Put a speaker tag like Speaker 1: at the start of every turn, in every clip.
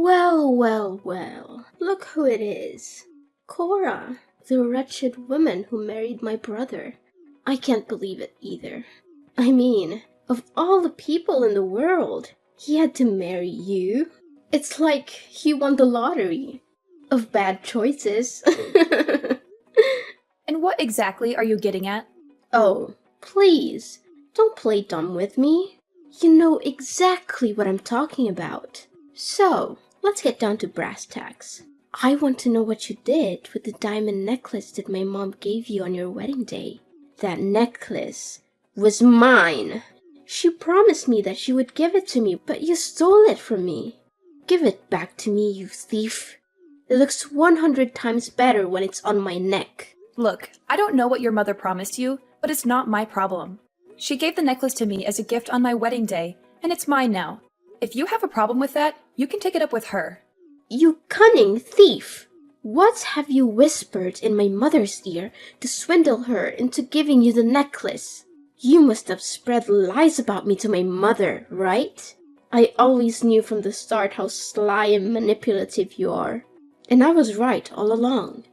Speaker 1: Well, look who it is. Cora, the wretched woman who married my brother. I can't believe it either. I mean, of all the people in the world, he had to marry you. It's like he won the lottery of bad choices.
Speaker 2: And what exactly are you getting at?
Speaker 1: Oh, please, don't play dumb with me. You know exactly what I'm talking about. So, let's get down to brass tacks. I want to know what you did with the diamond necklace that my mom gave you on your wedding day. That necklace was mine. She promised me that she would give it to me, but you stole it from me. Give it back to me, you thief. It looks 100 times better when it's on my neck.
Speaker 2: Look, I don't know what your mother promised you, but it's not my problem. She gave the necklace to me as a gift on my wedding day, and it's mine now. If you have a problem with that, you can take it up with her.
Speaker 1: You cunning thief! What have you whispered in my mother's ear to swindle her into giving you the necklace? You must have spread lies about me to my mother, right? I always knew from the start how sly and manipulative you are. And I was right all along.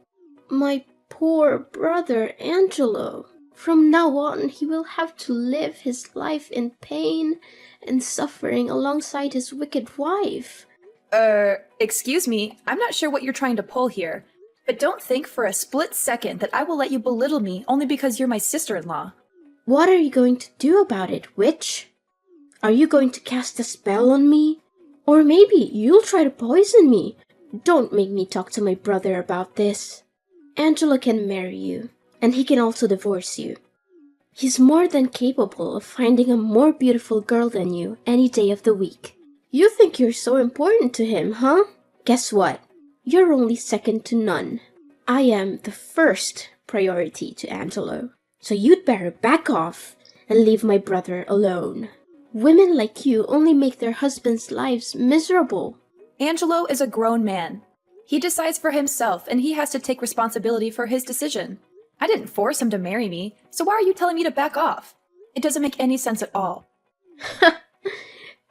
Speaker 1: My poor brother Angelo. From now on, he will have to live his life in pain and suffering alongside his wicked wife.
Speaker 2: Excuse me, I'm not sure what you're trying to pull here, but don't think for a split second that I will let you belittle me only because you're my sister-in-law.
Speaker 1: What are you going to do about it, witch? Are you going to cast a spell on me? Or maybe you'll try to poison me. Don't make me talk to my brother about this. Angelo can marry you, and he can also divorce you. He's more than capable of finding a more beautiful girl than you any day of the week. You think you're so important to him, huh? Guess what? You're only second to none. I am the first priority to Angelo, so you'd better back off and leave my brother alone. Women like you only make their husbands' lives miserable.
Speaker 2: Angelo is a grown man. He decides for himself, and he has to take responsibility for his decision. I didn't force him to marry me, so why are you telling me to back off? It doesn't make any sense at all.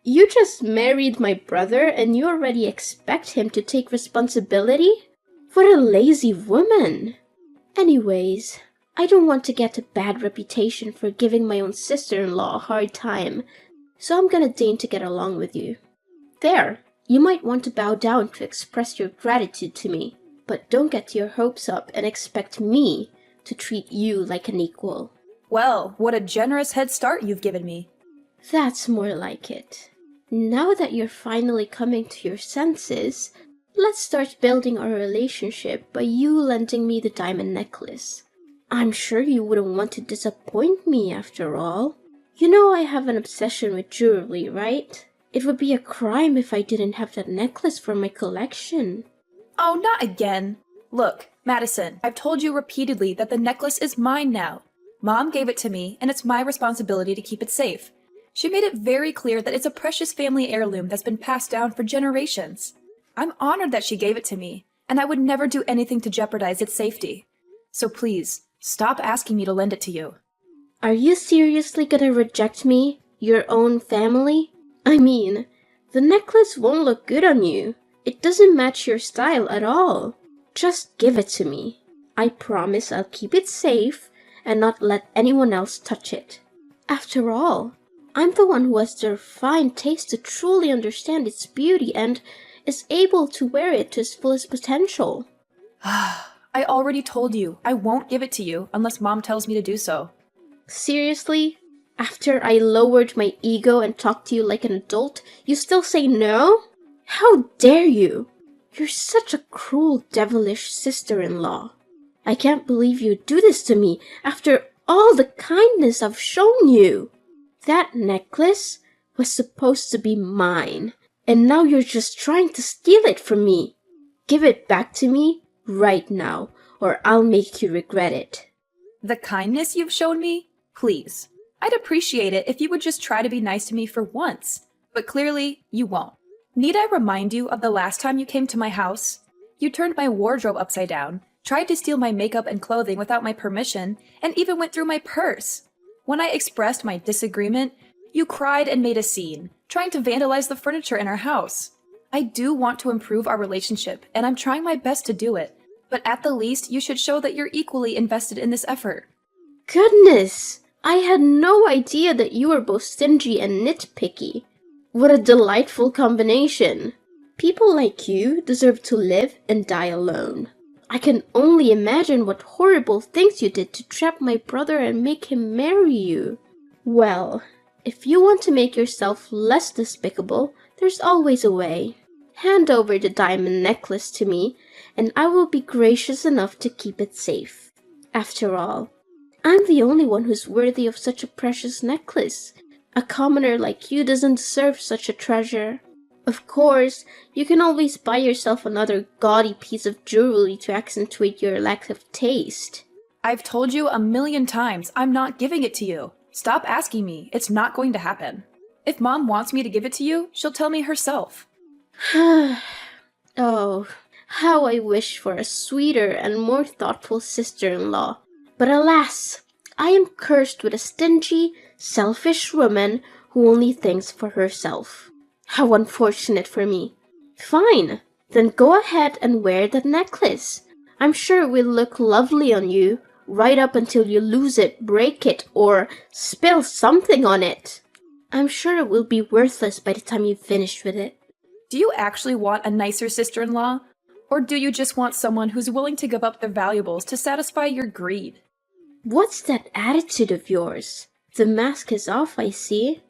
Speaker 1: You just married my brother and you already expect him to take responsibility? What a lazy woman! Anyways, I don't want to get a bad reputation for giving my own sister-in-law a hard time, so I'm gonna deign to get along with you. There, you might want to bow down to express your gratitude to me, but don't get your hopes up and expect me to treat you like an equal.
Speaker 2: Well, what a generous head start you've given me.
Speaker 1: That's more like it. Now that you're finally coming to your senses, let's start building our relationship by you lending me the diamond necklace. I'm sure you wouldn't want to disappoint me after all. You know I have an obsession with jewelry, right? It would be a crime if I didn't have that necklace for my collection.
Speaker 2: Oh, not again. Look, Madison, I've told you repeatedly that the necklace is mine now. Mom gave it to me, and it's my responsibility to keep it safe. She made it very clear that it's a precious family heirloom that's been passed down for generations. I'm honored that she gave it to me, and I would never do anything to jeopardize its safety. So please, stop asking me to lend it to you.
Speaker 1: Are you seriously gonna reject me, your own family? I mean, the necklace won't look good on you. It doesn't match your style at all. Just give it to me. I promise I'll keep it safe and not let anyone else touch it. After all, I'm the one who has the refined taste to truly understand its beauty and is able to wear it to its fullest potential.
Speaker 2: I already told you I won't give it to you unless Mom tells me to do so.
Speaker 1: Seriously? After I lowered my ego and talked to you like an adult, you still say no? How dare you? You're such a cruel, devilish sister-in-law. I can't believe you'd do this to me after all the kindness I've shown you. That necklace was supposed to be mine, and now you're just trying to steal it from me. Give it back to me right now, or I'll make you regret it.
Speaker 2: The kindness you've shown me? Please. I'd appreciate it if you would just try to be nice to me for once, but clearly you won't. Need I remind you of the last time you came to my house? You turned my wardrobe upside down, tried to steal my makeup and clothing without my permission, and even went through my purse. When I expressed my disagreement, you cried and made a scene, trying to vandalize the furniture in our house. I do want to improve our relationship, and I'm trying my best to do it. But at the least, you should show that you're equally invested in this effort.
Speaker 1: Goodness! I had no idea that you were both stingy and nitpicky. What a delightful combination. People like you deserve to live and die alone. I can only imagine what horrible things you did to trap my brother and make him marry you. Well, if you want to make yourself less despicable, there's always a way. Hand over the diamond necklace to me, and I will be gracious enough to keep it safe. After all, I'm the only one who's worthy of such a precious necklace. A commoner like you doesn't deserve such a treasure. Of course, you can always buy yourself another gaudy piece of jewelry to accentuate your lack of taste.
Speaker 2: I've told you 1,000,000 times I'm not giving it to you. Stop asking me. It's not going to happen. If Mom wants me to give it to you, she'll tell me herself.
Speaker 1: Oh, how I wish for a sweeter and more thoughtful sister-in-law. But alas, I am cursed with a stingy, selfish woman who only thinks for herself. How unfortunate for me. Fine, then go ahead and wear that necklace. I'm sure it will look lovely on you, right up until you lose it, break it, or spill something on it. I'm sure it will be worthless by the time you've finished with it.
Speaker 2: Do you actually want a nicer sister-in-law? Or do you just want someone who's willing to give up their valuables to satisfy your greed?
Speaker 1: What's that attitude of yours? The mask is off, I see.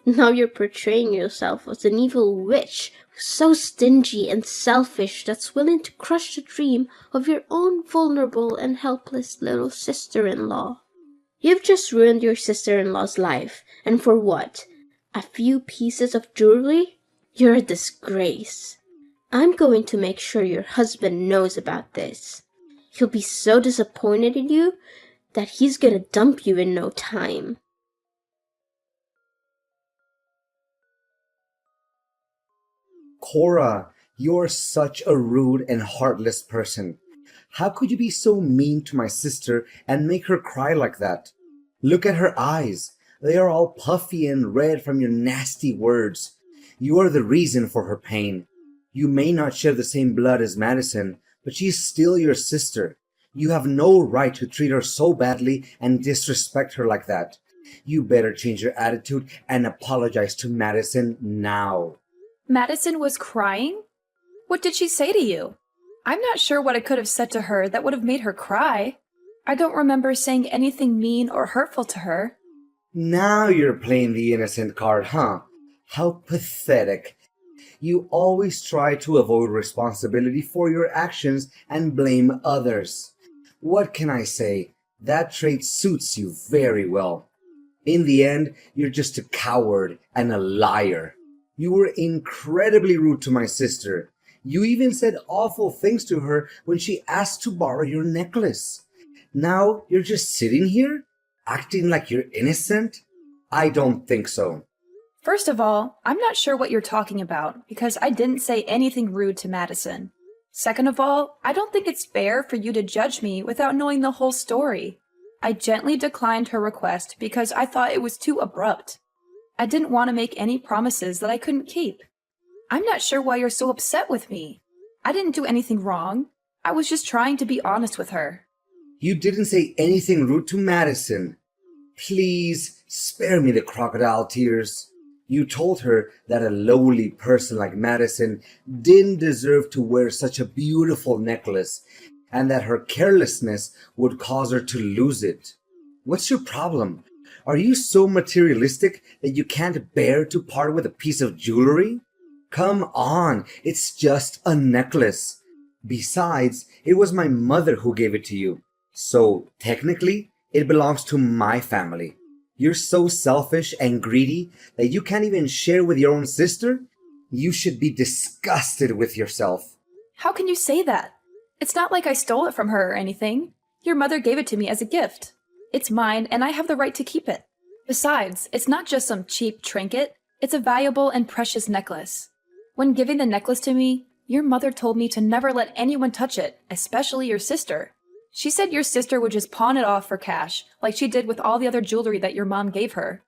Speaker 1: Now you're portraying yourself as an evil witch who's so stingy and selfish that's willing to crush the dream of your own vulnerable and helpless little sister-in-law. You've just ruined your sister-in-law's life, and for what? A few pieces of jewelry? You're a disgrace. I'm going to make sure your husband knows about this. He'll be so disappointed in you that he's gonna dump you in no time.
Speaker 3: Cora, you're such a rude and heartless person. How could you be so mean to my sister and make her cry like that? Look at her eyes. They are all puffy and red from your nasty words. You are the reason for her pain. You may not share the same blood as Madison, but she's still your sister. You have no right to treat her so badly and disrespect her like that. You better change your attitude and apologize to Madison now.
Speaker 2: Madison was crying? What did she say to you? I'm not sure what I could have said to her that would have made her cry. I don't remember saying anything mean or hurtful to her.
Speaker 3: Now you're playing the innocent card, huh? How pathetic. You always try to avoid responsibility for your actions and blame others. What can I say? That trait suits you very well. In the end, you're just a coward and a liar. You were incredibly rude to my sister. You even said awful things to her when she asked to borrow your necklace. Now you're just sitting here, acting like you're innocent? I don't think so.
Speaker 2: First of all, I'm not sure what you're talking about because I didn't say anything rude to Madison. Second of all, I don't think it's fair for you to judge me without knowing the whole story. I gently declined her request because I thought it was too abrupt. I didn't want to make any promises that I couldn't keep. I'm not sure why you're so upset with me. I didn't do anything wrong. I was just trying to be honest with her.
Speaker 3: You didn't say anything rude to Madison. Please spare me the crocodile tears. You told her that a lowly person like Madison didn't deserve to wear such a beautiful necklace and that her carelessness would cause her to lose it. What's your problem? Are you so materialistic that you can't bear to part with a piece of jewelry? Come on, it's just a necklace. Besides, it was my mother who gave it to you. So, technically, it belongs to my family. You're so selfish and greedy that you can't even share with your own sister? You should be disgusted with yourself.
Speaker 2: How can you say that? It's not like I stole it from her or anything. Your mother gave it to me as a gift. It's mine, and I have the right to keep it. Besides, it's not just some cheap trinket. It's a valuable and precious necklace. When giving the necklace to me, your mother told me to never let anyone touch it, especially your sister. She said your sister would just pawn it off for cash, like she did with all the other jewelry that your mom gave her.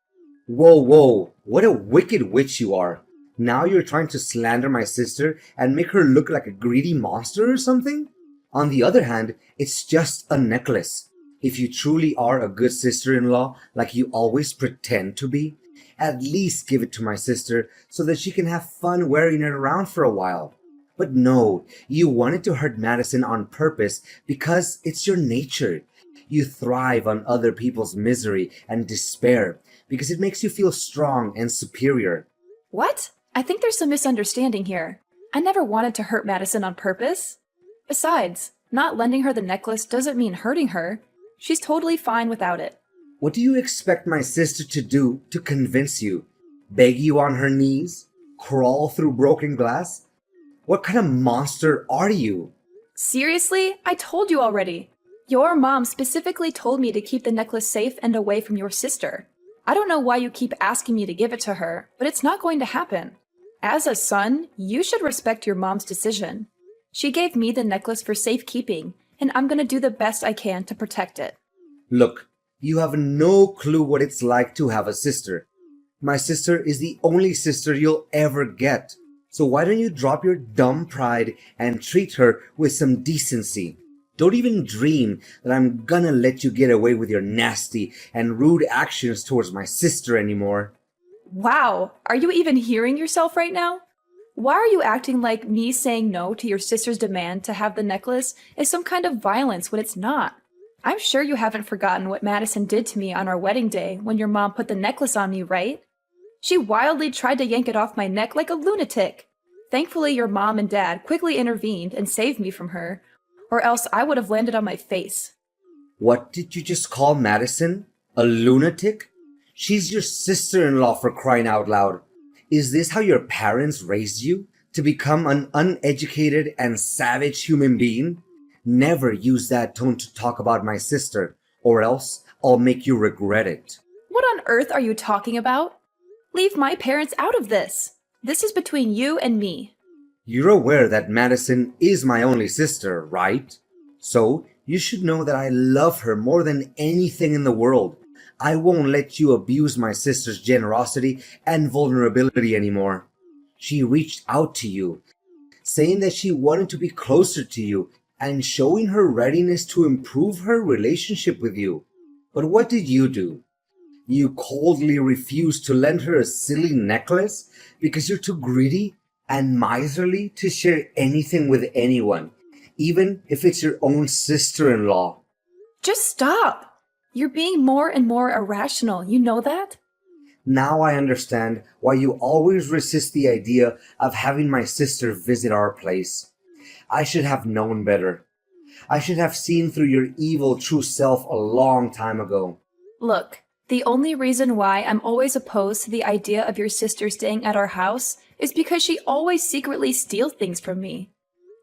Speaker 3: Whoa, what a wicked witch you are. Now you're trying to slander my sister and make her look like a greedy monster or something? On the other hand, it's just a necklace. If you truly are a good sister-in-law, like you always pretend to be, at least give it to my sister so that she can have fun wearing it around for a while. But no, you wanted to hurt Madison on purpose because it's your nature. You thrive on other people's misery and despair because it makes you feel strong and superior.
Speaker 2: What? I think there's some misunderstanding here. I never wanted to hurt Madison on purpose. Besides, not lending her the necklace doesn't mean hurting her. She's totally fine without it.
Speaker 3: What do you expect my sister to do to convince you? Beg you on her knees? Crawl through broken glass? What kind of monster are you?
Speaker 2: Seriously? I told you already. Your mom specifically told me to keep the necklace safe and away from your sister. I don't know why you keep asking me to give it to her, but it's not going to happen. As a son, you should respect your mom's decision. She gave me the necklace for safekeeping, and I'm going to do the best I can to protect it.
Speaker 3: Look, you have no clue what it's like to have a sister. My sister is the only sister you'll ever get. So why don't you drop your dumb pride and treat her with some decency? Don't even dream that I'm gonna let you get away with your nasty and rude actions towards my sister anymore.
Speaker 2: Wow, are you even hearing yourself right now? Why are you acting like me saying no to your sister's demand to have the necklace is some kind of violence when it's not? I'm sure you haven't forgotten what Madison did to me on our wedding day when your mom put the necklace on me, right? She wildly tried to yank it off my neck like a lunatic. Thankfully, your mom and dad quickly intervened and saved me from her, or else I would have landed on my face.
Speaker 3: What did you just call Madison? A lunatic? She's your sister-in-law, for crying out loud. Is this how your parents raised you? To become an uneducated and savage human being? Never use that tone to talk about my sister, or else I'll make you regret it.
Speaker 2: What on earth are you talking about? Leave my parents out of this. This is between you and me.
Speaker 3: You're aware that Madison is my only sister, right? So, you should know that I love her more than anything in the world. I won't let you abuse my sister's generosity and vulnerability anymore. She reached out to you, saying that she wanted to be closer to you and showing her readiness to improve her relationship with you. But what did you do? You coldly refused to lend her a silly necklace because you're too greedy and miserly to share anything with anyone, even if it's your own sister-in-law.
Speaker 2: Just stop! You're being more and more irrational, you know that?
Speaker 3: Now I understand why you always resist the idea of having my sister visit our place. I should have known better. I should have seen through your evil true self a long time ago.
Speaker 2: Look, the only reason why I'm always opposed to the idea of your sister staying at our house is because she always secretly steals things from me.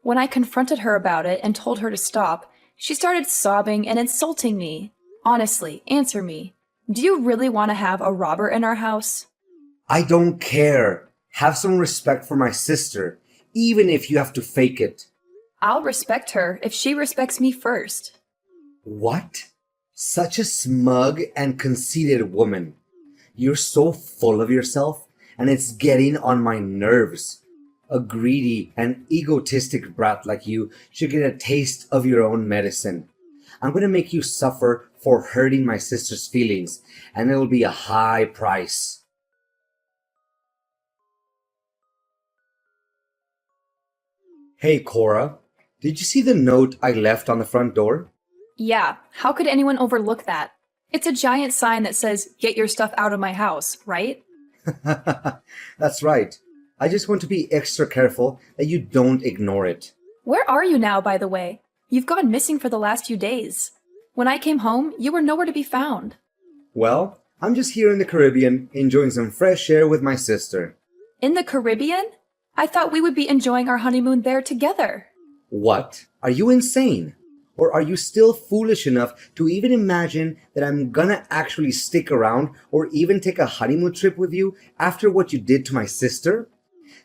Speaker 2: When I confronted her about it and told her to stop, she started sobbing and insulting me. Honestly, answer me. Do you really want to have a robber in our house?
Speaker 3: I don't care. Have some respect for my sister, even if you have to fake it.
Speaker 2: I'll respect her if she respects me first.
Speaker 3: What? Such a smug and conceited woman. You're so full of yourself, and it's getting on my nerves. A greedy and egotistic brat like you should get a taste of your own medicine. I'm going to make you suffer for hurting my sister's feelings, and it'll be a high price. Hey, Cora, did you see the note I left on the front door?
Speaker 2: Yeah, how could anyone overlook that? It's a giant sign that says, "Get your stuff out of my house," right?
Speaker 3: That's right. I just want to be extra careful that you don't ignore it.
Speaker 2: Where are you now, by the way? You've gone missing for the last few days. When I came home, you were nowhere to be found.
Speaker 3: Well, I'm just here in the Caribbean, enjoying some fresh air with my sister.
Speaker 2: In the Caribbean? I thought we would be enjoying our honeymoon there together.
Speaker 3: What? Are you insane? Or are you still foolish enough to even imagine that I'm gonna actually stick around or even take a honeymoon trip with you after what you did to my sister?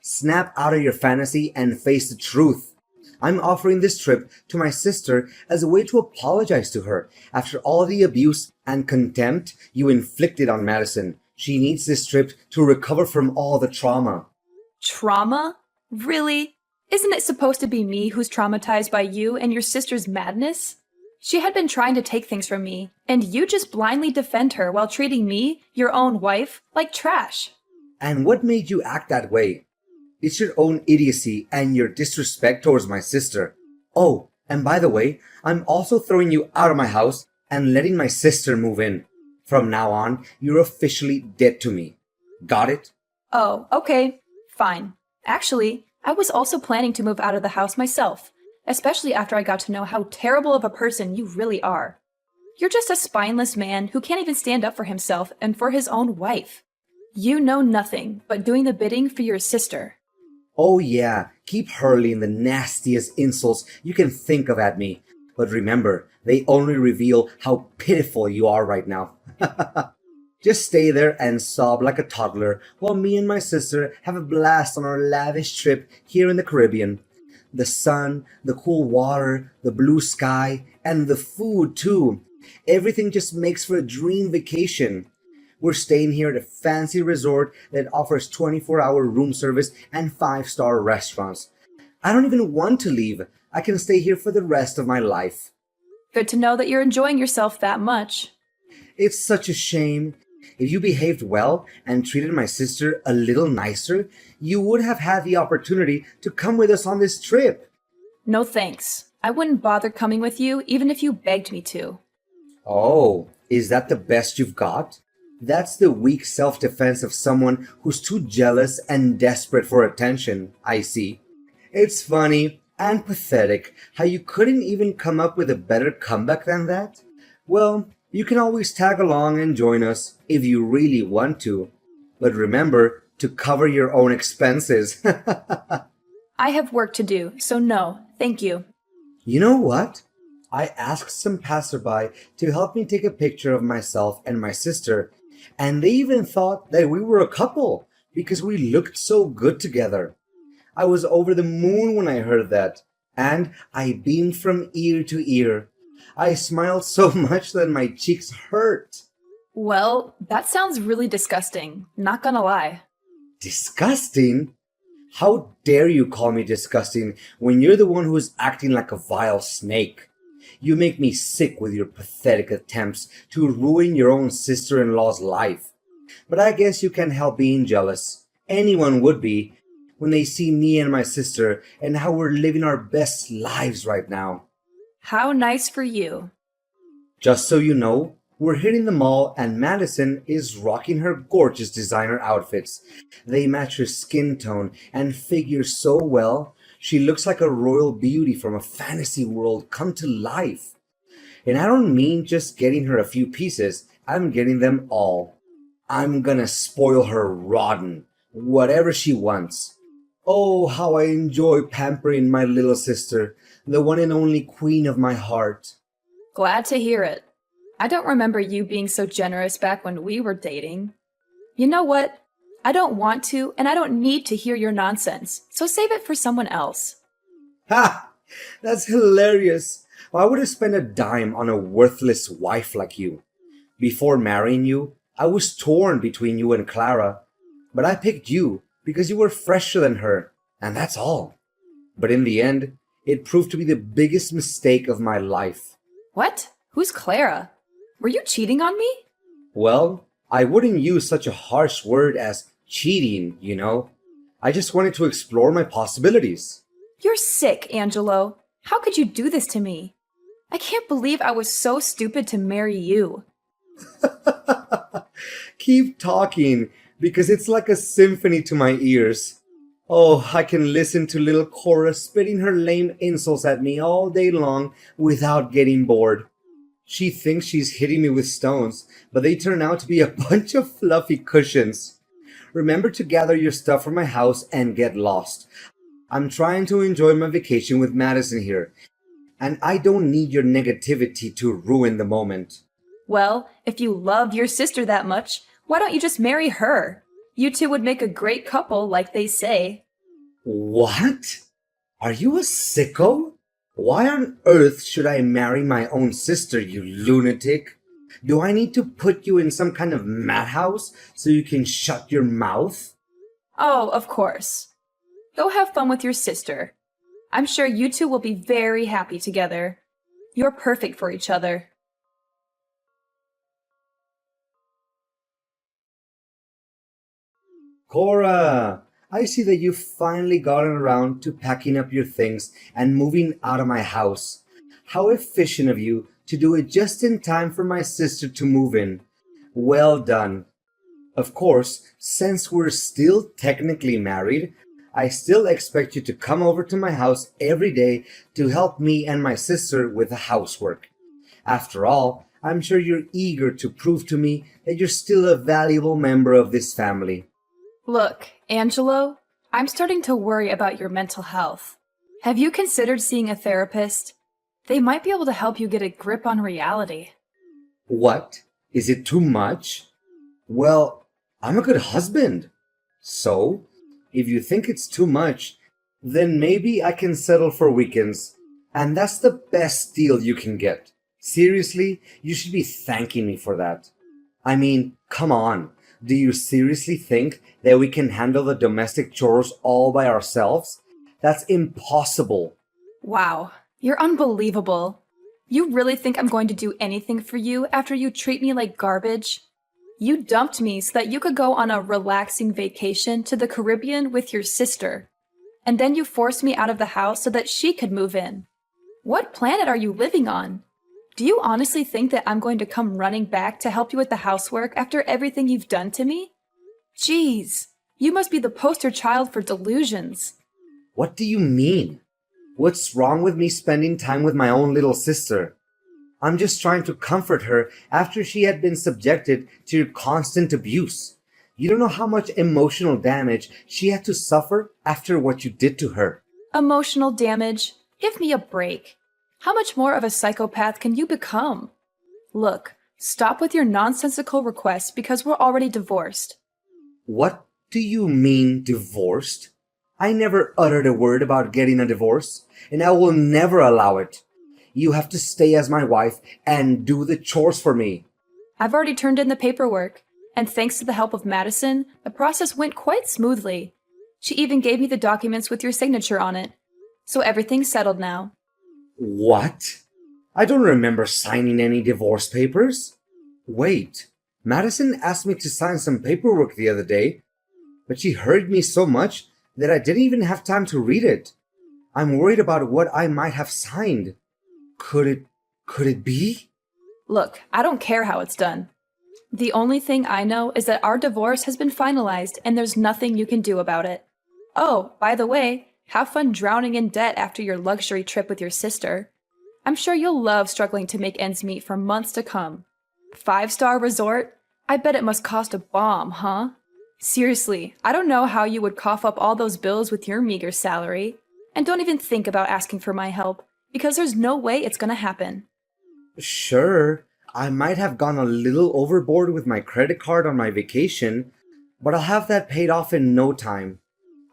Speaker 3: Snap out of your fantasy and face the truth. I'm offering this trip to my sister as a way to apologize to her after all the abuse and contempt you inflicted on Madison. She needs this trip to recover from all the trauma.
Speaker 2: Trauma? Really? Isn't it supposed to be me who's traumatized by you and your sister's madness? She had been trying to take things from me, and you just blindly defend her while treating me, your own wife, like trash.
Speaker 3: And what made you act that way? It's your own idiocy and your disrespect towards my sister. Oh, and by the way, I'm also throwing you out of my house and letting my sister move in. From now on, you're officially dead to me. Got it?
Speaker 2: Oh, okay. Fine. Actually, I was also planning to move out of the house myself, especially after I got to know how terrible of a person you really are. You're just a spineless man who can't even stand up for himself and for his own wife. You know nothing but doing the bidding for your sister.
Speaker 3: Oh yeah, keep hurling the nastiest insults you can think of at me. But remember, they only reveal how pitiful you are right now. Just stay there and sob like a toddler while me and my sister have a blast on our lavish trip here in the Caribbean. The sun, the cool water, the blue sky, and the food too. Everything just makes for a dream vacation. We're staying here at a fancy resort that offers 24-hour room service and 5-star restaurants. I don't even want to leave. I can stay here for the rest of my life.
Speaker 2: Good to know that you're enjoying yourself that much.
Speaker 3: It's such a shame. If you behaved well and treated my sister a little nicer, you would have had the opportunity to come with us on this trip.
Speaker 2: No thanks. I wouldn't bother coming with you even if you begged me to.
Speaker 3: Oh, is that the best you've got? That's the weak self-defense of someone who's too jealous and desperate for attention, I see. It's funny and pathetic how you couldn't even come up with a better comeback than that. Well, you can always tag along and join us if you really want to. But remember to cover your own expenses.
Speaker 2: I have work to do, so no, thank you.
Speaker 3: You know what? I asked some passerby to help me take a picture of myself and my sister, and they even thought that we were a couple because we looked so good together. I was over the moon when I heard that, and I beamed from ear to ear. I smiled so much that my cheeks hurt.
Speaker 2: Well, that sounds really disgusting, not gonna lie.
Speaker 3: Disgusting? How dare you call me disgusting when you're the one who's acting like a vile snake? You make me sick with your pathetic attempts to ruin your own sister-in-law's life. But I guess you can't help being jealous. Anyone would be when they see me and my sister and how we're living our best lives right now.
Speaker 2: How nice for you.
Speaker 3: Just so you know, we're hitting the mall and Madison is rocking her gorgeous designer outfits. They match her skin tone and figure so well. She looks like a royal beauty from a fantasy world come to life. And I don't mean just getting her a few pieces, I'm getting them all. I'm gonna spoil her rotten, whatever she wants. Oh, how I enjoy pampering my little sister, the one and only queen of my heart.
Speaker 2: Glad to hear it. I don't remember you being so generous back when we were dating. You know what? I don't want to, and I don't need to hear your nonsense, so save it for someone else.
Speaker 3: Ha! That's hilarious. Why would I spend a dime on a worthless wife like you? Before marrying you, I was torn between you and Clara, but I picked you because you were fresher than her, and that's all. But in the end, it proved to be the biggest mistake of my life.
Speaker 2: What? Who's Clara? Were you cheating on me?
Speaker 3: Well, I wouldn't use such a harsh word as cheating, you know. I just wanted to explore my possibilities.
Speaker 2: You're sick, Angelo. How could you do this to me? I can't believe I was so stupid to marry you.
Speaker 3: Keep talking, because it's like a symphony to my ears. Oh, I can listen to little Cora spitting her lame insults at me all day long without getting bored. She thinks she's hitting me with stones, but they turn out to be a bunch of fluffy cushions. Remember to gather your stuff from my house and get lost. I'm trying to enjoy my vacation with Madison here, and I don't need your negativity to ruin the moment.
Speaker 2: Well, if you love your sister that much, why don't you just marry her? You two would make a great couple, like they say.
Speaker 3: What? Are you a sicko? Why on earth should I marry my own sister, you lunatic? Do I need to put you in some kind of madhouse so you can shut your mouth?
Speaker 2: Oh, of course. Go have fun with your sister. I'm sure you two will be very happy together. You're perfect for each other.
Speaker 3: Cora, I see that you've finally gotten around to packing up your things and moving out of my house. How efficient of you to do it just in time for my sister to move in. Well done. Of course, since we're still technically married, I still expect you to come over to my house every day to help me and my sister with the housework. After all, I'm sure you're eager to prove to me that you're still a valuable member of this family.
Speaker 2: Look, Angelo, I'm starting to worry about your mental health. Have you considered seeing a therapist? They might be able to help you get a grip on reality.
Speaker 3: What? Is it too much? Well, I'm a good husband. So, if you think it's too much, then maybe I can settle for weekends. And that's the best deal you can get. Seriously, you should be thanking me for that. I mean, come on. Do you seriously think that we can handle the domestic chores all by ourselves? That's impossible.
Speaker 2: Wow, you're unbelievable. You really think I'm going to do anything for you after you treat me like garbage? You dumped me so that you could go on a relaxing vacation to the Caribbean with your sister. And then you forced me out of the house so that she could move in. What planet are you living on? Do you honestly think that I'm going to come running back to help you with the housework after everything you've done to me? Jeez, you must be the poster child for delusions.
Speaker 3: What do you mean? What's wrong with me spending time with my own little sister? I'm just trying to comfort her after she had been subjected to your constant abuse. You don't know how much emotional damage she had to suffer after what you did to her.
Speaker 2: Emotional damage? Give me a break. How much more of a psychopath can you become? Look, stop with your nonsensical requests because we're already divorced.
Speaker 3: What do you mean divorced? I never uttered a word about getting a divorce, and I will never allow it. You have to stay as my wife and do the chores for me.
Speaker 2: I've already turned in the paperwork, and thanks to the help of Madison, the process went quite smoothly. She even gave me the documents with your signature on it. So everything's settled now.
Speaker 3: What? I don't remember signing any divorce papers. Wait, Madison asked me to sign some paperwork the other day, but she hurried me so much that I didn't even have time to read it. I'm worried about what I might have signed. Could it be?
Speaker 2: Look, I don't care how it's done. The only thing I know is that our divorce has been finalized and there's nothing you can do about it. Oh, by the way, have fun drowning in debt after your luxury trip with your sister. I'm sure you'll love struggling to make ends meet for months to come. 5-star resort? I bet it must cost a bomb, huh? Seriously, I don't know how you would cough up all those bills with your meager salary. And don't even think about asking for my help, because there's no way it's gonna happen.
Speaker 3: Sure, I might have gone a little overboard with my credit card on my vacation, but I'll have that paid off in no time.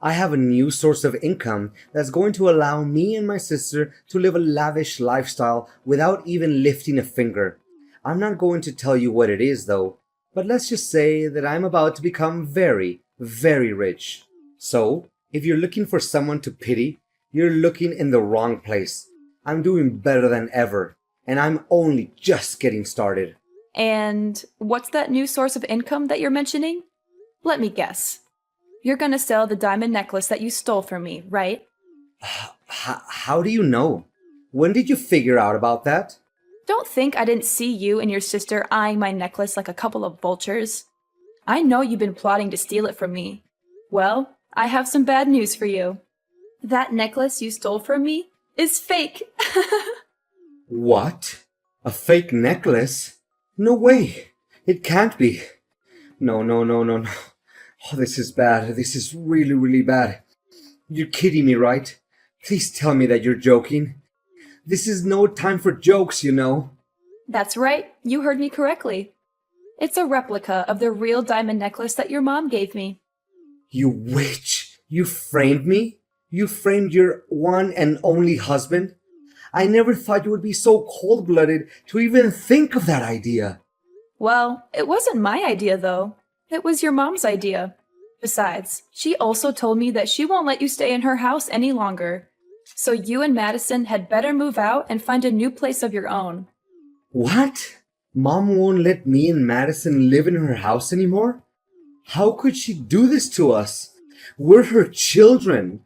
Speaker 3: I have a new source of income that's going to allow me and my sister to live a lavish lifestyle without even lifting a finger. I'm not going to tell you what it is, though, but let's just say that I'm about to become very, very rich. So, if you're looking for someone to pity, you're looking in the wrong place. I'm doing better than ever, and I'm only just getting started.
Speaker 2: And what's that new source of income that you're mentioning? Let me guess. You're gonna sell the diamond necklace that you stole from me, right?
Speaker 3: How do you know? When did you figure out about that?
Speaker 2: Don't think I didn't see you and your sister eyeing my necklace like a couple of vultures. I know you've been plotting to steal it from me. Well, I have some bad news for you. That necklace you stole from me is fake.
Speaker 3: What? A fake necklace? No way. It can't be. No. Oh, this is bad. This is really, really bad. You're kidding me, right? Please tell me that you're joking. This is no time for jokes, you know.
Speaker 2: That's right. You heard me correctly. It's a replica of the real diamond necklace that your mom gave me.
Speaker 3: You witch! You framed me? You framed your one and only husband? I never thought you would be so cold-blooded to even think of that idea.
Speaker 2: Well, it wasn't my idea, though. It was your mom's idea. Besides, she also told me that she won't let you stay in her house any longer. So you and Madison had better move out and find a new place of your own.
Speaker 3: What? Mom won't let me and Madison live in her house anymore? How could she do this to us? We're her children.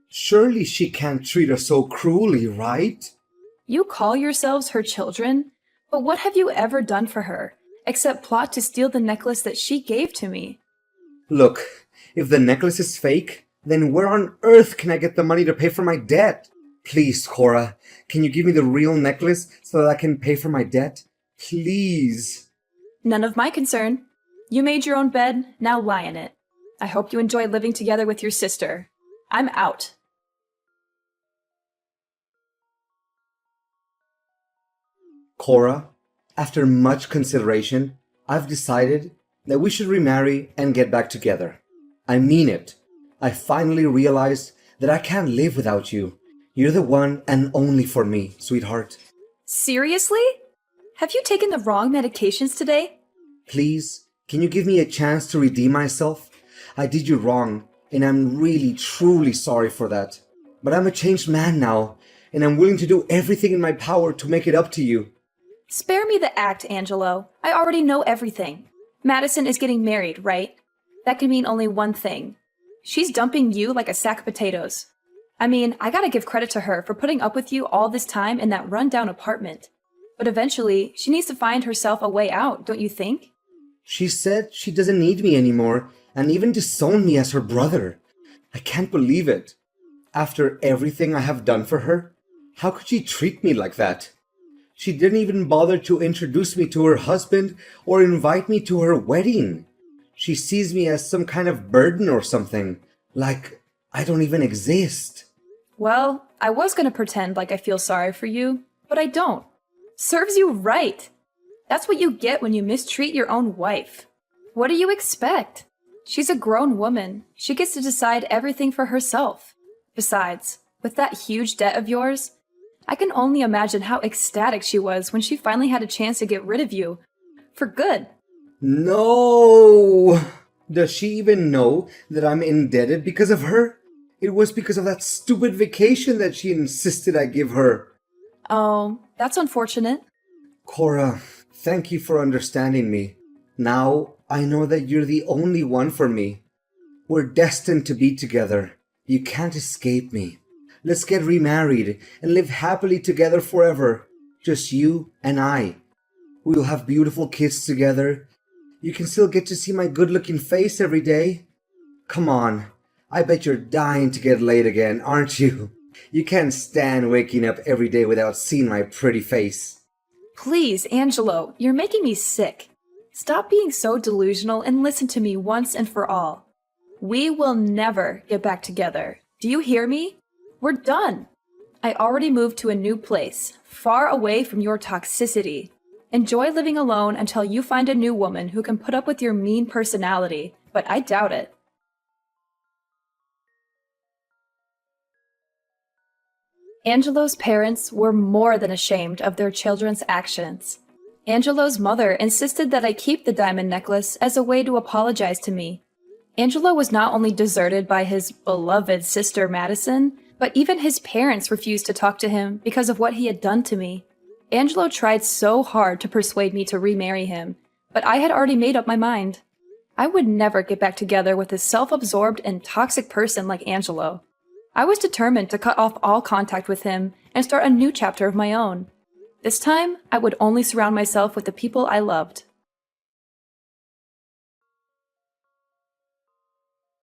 Speaker 3: Surely she can't treat us so cruelly, right?
Speaker 2: You call yourselves her children, but what have you ever done for her, except plot to steal the necklace that she gave to me?
Speaker 3: Look, if the necklace is fake, then where on earth can I get the money to pay for my debt? Please, Cora, can you give me the real necklace so that I can pay for my debt? Please.
Speaker 2: None of my concern. You made your own bed, now lie in it. I hope you enjoy living together with your sister. I'm out.
Speaker 3: Cora, after much consideration, I've decided that we should remarry and get back together. I mean it. I finally realized that I can't live without you. You're the one and only for me, sweetheart.
Speaker 2: Seriously? Have you taken the wrong medications today?
Speaker 3: Please, can you give me a chance to redeem myself? I did you wrong, and I'm really, truly sorry for that. But I'm a changed man now, and I'm willing to do everything in my power to make it up to you.
Speaker 2: Spare me the act, Angelo. I already know everything. Madison is getting married, right? That can mean only one thing. She's dumping you like a sack of potatoes. I mean, I gotta give credit to her for putting up with you all this time in that rundown apartment. But eventually, she needs to find herself a way out, don't you think?
Speaker 3: She said she doesn't need me anymore, and even disowned me as her brother. I can't believe it. After everything I have done for her, how could she treat me like that? She didn't even bother to introduce me to her husband or invite me to her wedding. She sees me as some kind of burden or something, like I don't even exist.
Speaker 2: Well, I was gonna pretend like I feel sorry for you, but I don't. Serves you right. That's what you get when you mistreat your own wife. What do you expect? She's a grown woman. She gets to decide everything for herself. Besides, with that huge debt of yours, I can only imagine how ecstatic she was when she finally had a chance to get rid of you. For good.
Speaker 3: No! Does she even know that I'm indebted because of her? It was because of that stupid vacation that she insisted I give her.
Speaker 2: Oh, that's unfortunate.
Speaker 3: Cora, thank you for understanding me. Now I know that you're the only one for me. We're destined to be together. You can't escape me. Let's get remarried and live happily together forever. Just you and I. We'll have beautiful kids together. You can still get to see my good-looking face every day. Come on. I bet you're dying to get laid again, aren't you? You can't stand waking up every day without seeing my pretty face.
Speaker 2: Please, Angelo, you're making me sick. Stop being so delusional and listen to me once and for all. We will never get back together. Do you hear me? We're done. I already moved to a new place, far away from your toxicity. Enjoy living alone until you find a new woman who can put up with your mean personality, but I doubt it. Angelo's parents were more than ashamed of their children's actions. Angelo's mother insisted that I keep the diamond necklace as a way to apologize to me. Angelo was not only deserted by his beloved sister Madison, but even his parents refused to talk to him because of what he had done to me. Angelo tried so hard to persuade me to remarry him, but I had already made up my mind. I would never get back together with a self-absorbed and toxic person like Angelo. I was determined to cut off all contact with him and start a new chapter of my own. This time, I would only surround myself with the people I loved.